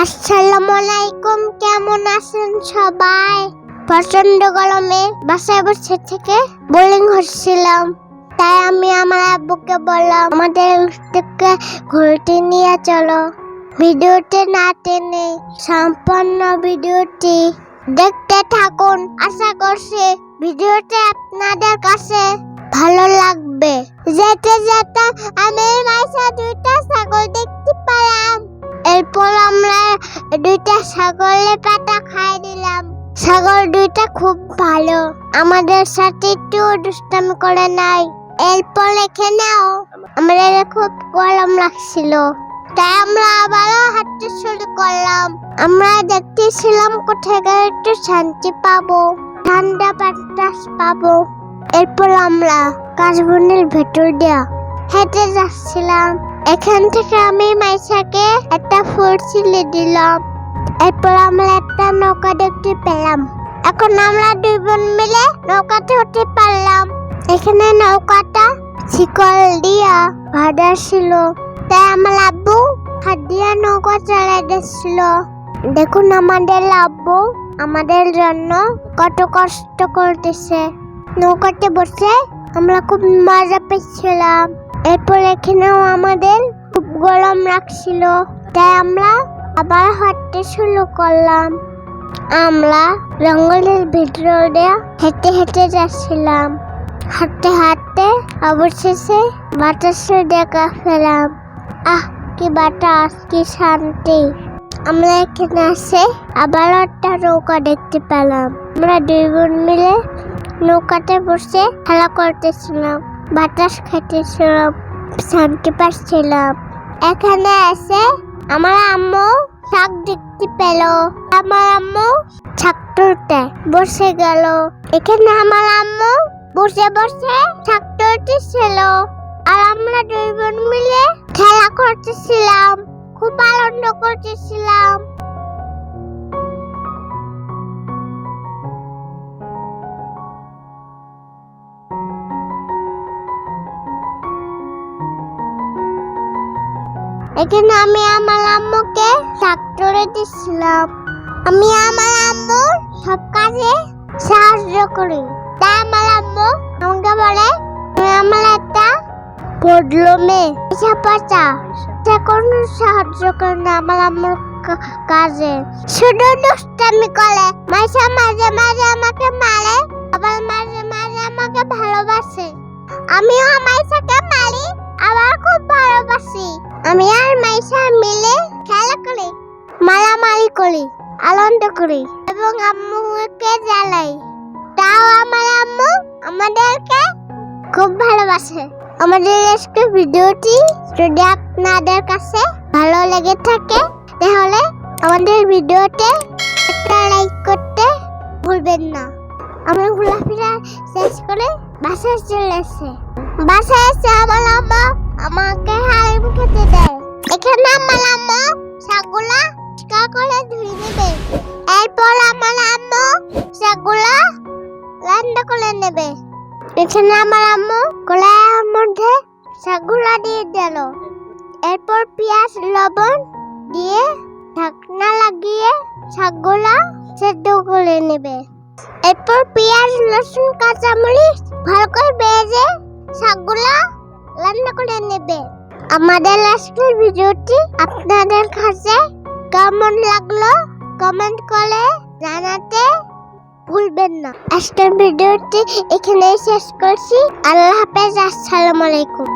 আসসালামু আলাইকুম, কেমন আছেন সবাই? প্রচন্ড গরমে বাসায় বসে থেকে বোরিং হচ্ছিলাম, তাই আমি আমার আব্বুকে বললাম আমাদের থেকে ঘুরতে নিয়ে চলো। ভিডিওতে না টেনে সম্পূর্ণ ভিডিওটি দেখতে থাকুন। আশা করছি ভিডিওটি আপনাদের কাছে ভালো লাগবে। যেতে যেতে আমি মাইসা দুইটা ছাগল দেখতে পেলাম। এরপর আমরা দুইটা ছাগলের পাতা খাই দিলাম। ছাগল দুইটা খুব ভালো, আমাদের সাথে একটু দুষ্টামি করে নাই। এরপর এখানেও আমাদের খুব গরম লাগছিল, তাই আমরা আবারও হাঁটতে শুরু করলাম। আমরা দেখতেছিলাম কোথায় গেলে একটু শান্তি পাবো, ঠান্ডা বাতাস পাবো। এরপর আমরা কাশবনের ভেতর দিয়া হেঁটে যাচ্ছিলাম। এখান থেকে আমি মাইসাকে একটা ফুল ছিলে দিলাম। এরপর আমরা একটা নৌকা দেখতে পেলাম। এখন আমরা দুই বোন মিলে নৌকাতে উঠতে পারলাম। এখানে নৌকাটা শিকল দিয়া বাঁধা ছিল, তাই আমার আব্বু হাত দিয়া নৌকা চালাই দিচ্ছিল। দেখুন আমাদের আব্বু আমাদের জন্য কত কষ্ট করতেছে। নৌকাতে বসে আমরা খুব মজা পেয়েছিলাম। এরপর এখানেও আমাদের খুব গরম লাগছিল, তাই আমরা আবার হাঁটতে শুরু করলাম। আমরা জঙ্গলের ভিতর দিয়ে হেঁটে হেঁটে যাচ্ছিলাম। হাঁটতে হাঁটতে অবশেষে বাতাসে দেখা পেলাম। কি বাতাস, কি শান্তি। আমরা এখানে আসে আবার একটা নৌকা দেখতে পেলাম। আমরা দুই বোন মিলে নৌকাতে বসে খেলা করতেছিলাম, বাতাস খেতেছিলাম, শান্তি পাচ্ছিলাম। এখানে এসে আমার আম্মু শাক দেখতে পেল। আমার আম্মু শাক তুলতে বসে গেল। এখানে আমার আম্মু বসে বসে শাক তুলতেছিল, আর আমরা দুই বোন মিলে খেলা করতেছিলাম, খুব আনন্দ করতেছিলাম। এখানে আমি আমার আম্মুকে শাক তুলে দিচ্ছিলাম। আমি আমার আম্মুর সব কাজে সাহায্য করি, তাই আমার আম্মু আমাকে বলে তুমি আমার একটা বদলো মেয়ে। সে কোনো সাহায্য করে না আমার আম্মুর কাজে, শুধু দুষ্টামি করে। মাঝে মাঝে মাঝে আমাকে মারে, আবার মাঝে মাঝে আমাকে ভালোবাসে। আমিও মাইসাকে মারি, আবার খুব ভালোবাসি। আমি আর মাইসা মিলে খেলা করি, মারামারি করি, আনন্দ করি এবং আম্মুকে জ্বালাই। তাও আমার আম্মু আমাদেরকে খুব ভালোবাসে। আমাদের আজকে ভিডিওটি যদি আপনাদের কাছে ভালো লেগে থাকে তাহলে আমাদের ভিডিওতে একটা লাইক করতে ভুলবেন না। আমরা ঘোরাফেরা শেষ করে বাসায় চলে এসে আমার আম্মু আমাকে হালিম খেতে দেয়। এখানে আমার আম্মু শাকগুলা পরিষ্কার করে ধুয়ে নেবে। এরপর আমার আম্মু শাকগুলা রান্না করে নেবে। এখানে আমার আম্মু কড়াইয়ের মধ্যে শাকগুলা দিয়ে দিল। এরপর পেঁয়াজ লবণ দিয়ে ঢাকনা লাগিয়ে শাকগুলা সেদ্ধ করে নেবে। এরপর পেঁয়াজ রসুন কাঁচামরিচ ভালো করে ভেজে শাকগুলা রান্না করে নেবে। আমাদের আজকের ভিডিওটি আপনাদের কাছে কেমন লাগলো কমেন্ট করে জানাতে ভুলবেন না। আজকের ভিডিওটি এখানেই শেষ করছি। আল্লাহ হাফেজ, আসসালামু আলাইকুম।